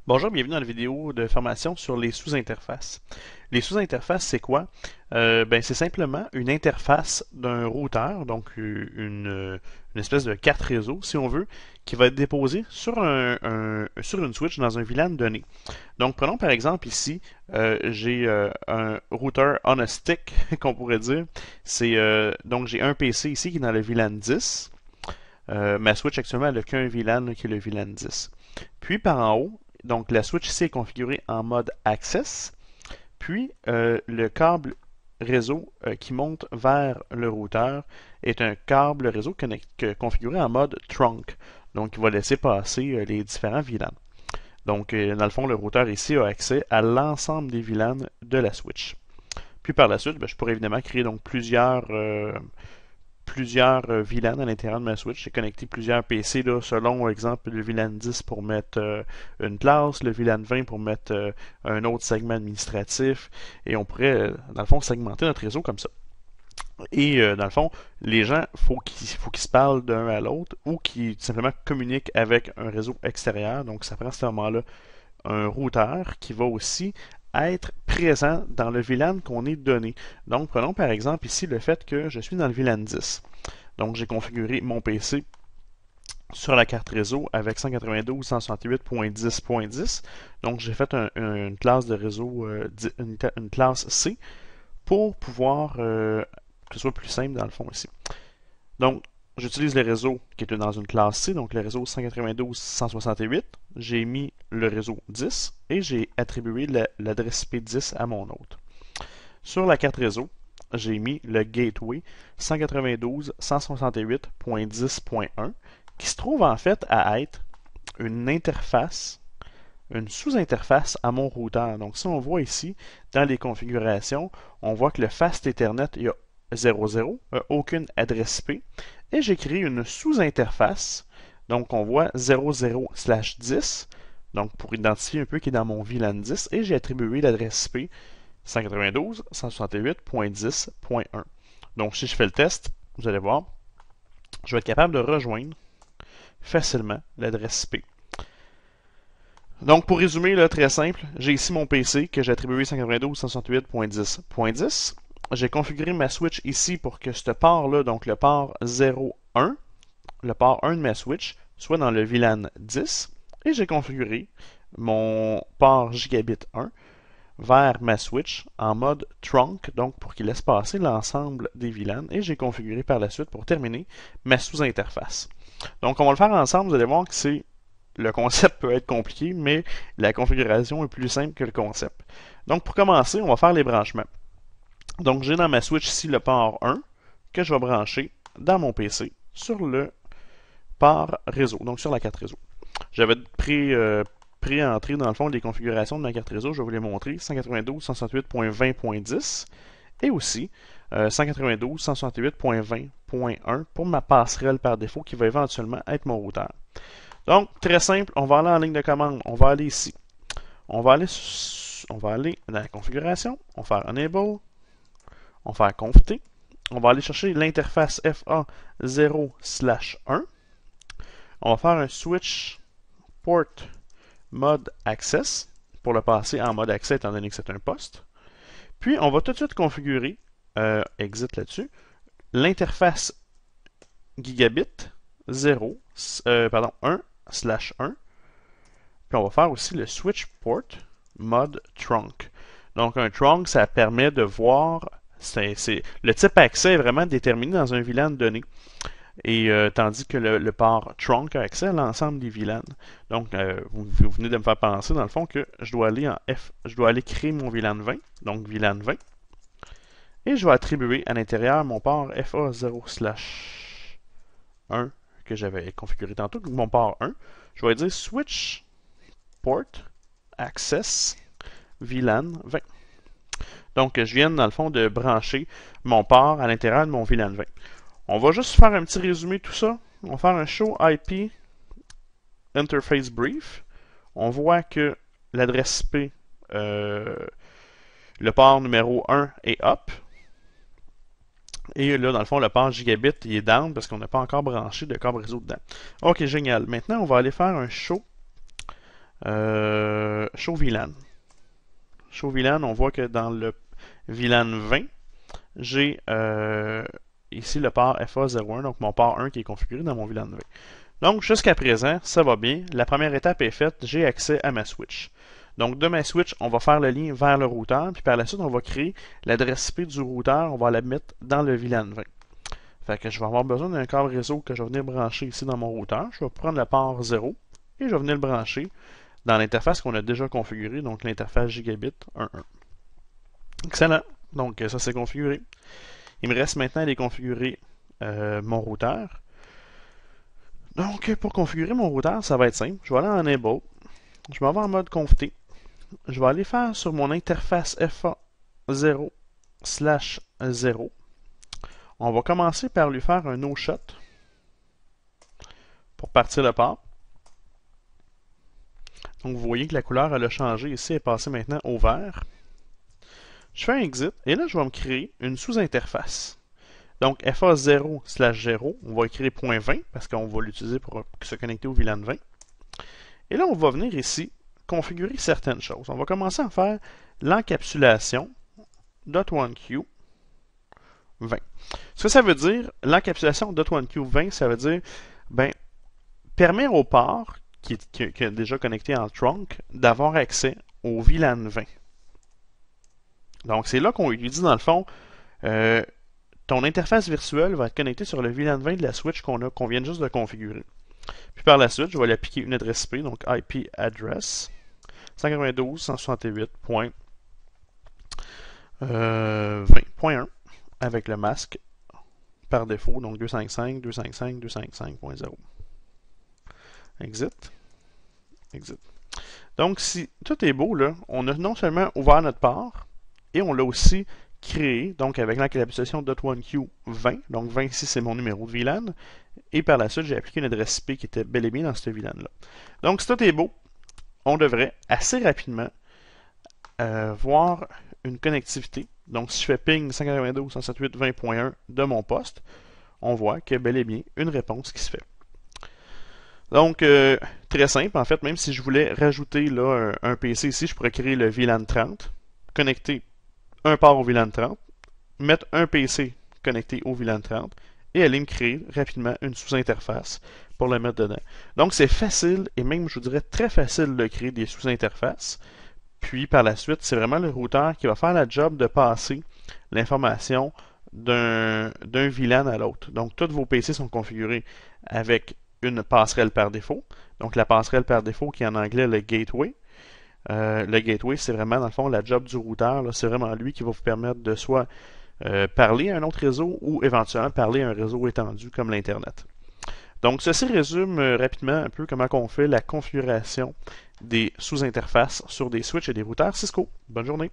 Bonjour, bienvenue dans la vidéo de formation sur les sous-interfaces. Les sous-interfaces, c'est quoi? C'est simplement une interface d'un routeur, donc une espèce de carte réseau, si on veut, qui va être déposée sur sur une switch dans un VLAN donné. Donc, prenons par exemple ici, j'ai un routeur on a stick, qu'on pourrait dire. Donc, j'ai un PC ici qui est dans le VLAN 10. Ma switch actuellement, elle n'a qu'un VLAN qui est le VLAN 10. Puis par en haut, donc la switch ici est configurée en mode Access. Puis le câble réseau qui monte vers le routeur est un câble réseau configuré en mode Trunk. Donc il va laisser passer les différents VLAN. Donc dans le fond, le routeur ici a accès à l'ensemble des VLAN de la switch. Puis par la suite, je pourrais évidemment créer donc plusieurs VLAN à l'intérieur de ma Switch. J'ai connecté plusieurs PC là, selon, exemple, le VLAN 10 pour mettre une classe, le VLAN 20 pour mettre un autre segment administratif, et on pourrait, dans le fond, segmenter notre réseau comme ça. Et dans le fond, les gens, faut qu'ils se parlent d'un à l'autre ou qu'ils simplement communiquent avec un réseau extérieur. Donc, ça prend à ce moment-là un routeur qui va aussi être présent dans le VLAN qu'on est donné. Donc, prenons par exemple ici le fait que je suis dans le VLAN 10. Donc, j'ai configuré mon PC sur la carte réseau avec 192.168.10.10. Donc, j'ai fait une classe de réseau, une classe C pour pouvoir que ce soit plus simple dans le fond ici. Donc, j'utilise le réseau qui est dans une classe C, donc le réseau 192.168. J'ai mis le réseau 10 et j'ai attribué l'adresse IP 10 à mon autre. Sur la carte réseau, j'ai mis le gateway 192.168.10.1 qui se trouve en fait à être une interface, une sous-interface à mon routeur. Donc si on voit ici, dans les configurations, on voit que le Fast Ethernet, il y a 00, aucune adresse IP, et j'ai créé une sous-interface, donc on voit 00/10, donc pour identifier un peu qui est dans mon VLAN 10, et j'ai attribué l'adresse IP 192.168.10.1. Donc si je fais le test, vous allez voir, je vais être capable de rejoindre facilement l'adresse IP. Donc pour résumer, là, très simple, j'ai ici mon PC que j'ai attribué 192.168.10.10. J'ai configuré ma switch ici pour que ce port-là, donc le port 0.1, le port 1 de ma switch, soit dans le VLAN 10. Et j'ai configuré mon port gigabit 1 vers ma switch en mode trunk, donc pour qu'il laisse passer l'ensemble des VLAN. Et j'ai configuré par la suite, pour terminer, ma sous-interface. Donc on va le faire ensemble, vous allez voir que le concept peut être compliqué, mais la configuration est plus simple que le concept. Donc pour commencer, on va faire les branchements. Donc j'ai dans ma switch ici le port 1 que je vais brancher dans mon PC sur le port réseau, donc sur la carte réseau. J'avais pré-entré dans le fond les configurations de ma carte réseau, je vais vous les montrer, 192.168.20.10 et aussi 192.168.20.1 pour ma passerelle par défaut qui va éventuellement être mon routeur. Donc, très simple, on va aller en ligne de commande, on va aller ici. On va aller dans la configuration, on va faire Enable, on va faire Conft, on va aller chercher l'interface FA0/1. On va faire un Switch Port Mode Access pour le passer en mode accès étant donné que c'est un poste. Puis, on va tout de suite configurer, exit là-dessus, l'interface gigabit 1/1. Puis on va faire aussi le switch port mode trunk. Donc un trunk, ça permet de voir, le type accès est vraiment déterminé dans un VLAN donné. Et tandis que le port trunk a accès à l'ensemble des VLAN. Donc vous venez de me faire penser dans le fond que je dois aller créer mon VLAN 20, donc VLAN 20. Et je vais attribuer à l'intérieur mon port FA0/1 que j'avais configuré tantôt, mon port 1. Je vais dire switch port access VLAN 20. Donc, je viens dans le fond de brancher mon port à l'intérieur de mon VLAN 20. On va juste faire un petit résumé de tout ça. On va faire un show IP interface brief. On voit que l'adresse IP, le port numéro 1 est up. Et là, dans le fond, le port gigabit, il est down parce qu'on n'a pas encore branché de câble réseau dedans. Ok, génial. Maintenant, on va aller faire un show Show VLAN. Show VLAN, on voit que dans le VLAN 20, j'ai ici le port FA01, donc mon port 1 qui est configuré dans mon VLAN 20. Donc jusqu'à présent, ça va bien. La première étape est faite, j'ai accès à ma switch. Donc de ma switch, on va faire le lien vers le routeur, puis par la suite, on va créer l'adresse IP du routeur, on va la mettre dans le VLAN 20. Fait que je vais avoir besoin d'un câble réseau que je vais venir brancher ici dans mon routeur. Je vais prendre le port 0 et je vais venir le brancher dans l'interface qu'on a déjà configurée, donc l'interface Gigabit 1.1. Excellent. Donc ça c'est configuré. Il me reste maintenant à aller configurer mon routeur. Donc pour configurer mon routeur, ça va être simple. Je vais aller en Enable. Je m'en vais en mode conf-t. Je vais aller faire sur mon interface FA0/0. On va commencer par lui faire un no-shot pour partir le port. Donc vous voyez que la couleur elle a changé ici, elle est passée maintenant au vert. Je fais un exit et là je vais me créer une sous-interface. Donc FA0/0, on va écrire .20 parce qu'on va l'utiliser pour se connecter au VLAN 20. Et là on va venir ici configurer certaines choses. On va commencer à faire l'encapsulation .1Q 20. Ce que ça veut dire, l'encapsulation .1Q 20, ça veut dire permet au port qui est déjà connecté en trunk d'avoir accès au VLAN 20. Donc c'est là qu'on lui dit dans le fond, ton interface virtuelle va être connectée sur le VLAN 20 de la switch qu'on vient juste de configurer. Puis par la suite, je vais lui appliquer une adresse IP, donc IP address 192.168.20.1 avec le masque par défaut, donc 255.255.255.0. Exit. Exit. Donc, si tout est beau, là, on a non seulement ouvert notre port, et on l'a aussi créé, donc avec l'encapsulation .1Q 20, donc 20 ici c'est mon numéro de VLAN, et par la suite j'ai appliqué une adresse IP qui était bel et bien dans ce VLAN-là. Donc, si tout est beau, on devrait assez rapidement voir une connectivité. Donc, si je fais ping 192.168.20.1 de mon poste, on voit qu'il y a bel et bien une réponse qui se fait. Donc, très simple, en fait, même si je voulais rajouter là, un PC ici, je pourrais créer le VLAN 30, connecter un port au VLAN 30, mettre un PC connecté au VLAN 30 et aller me créer rapidement une sous-interface pour le mettre dedans. Donc, c'est facile et même, je vous dirais, très facile de créer des sous-interfaces. Puis, par la suite, c'est vraiment le routeur qui va faire la job de passer l'information d'un VLAN à l'autre. Donc, tous vos PC sont configurés avec une passerelle par défaut. Donc, la passerelle par défaut qui est en anglais le gateway. Le gateway, c'est vraiment, dans le fond, la job du routeur. C'est vraiment lui qui va vous permettre de soit parler à un autre réseau ou éventuellement parler à un réseau étendu comme l'Internet. Donc, ceci résume rapidement un peu comment on fait la configuration des sous-interfaces sur des switches et des routeurs Cisco. Bonne journée!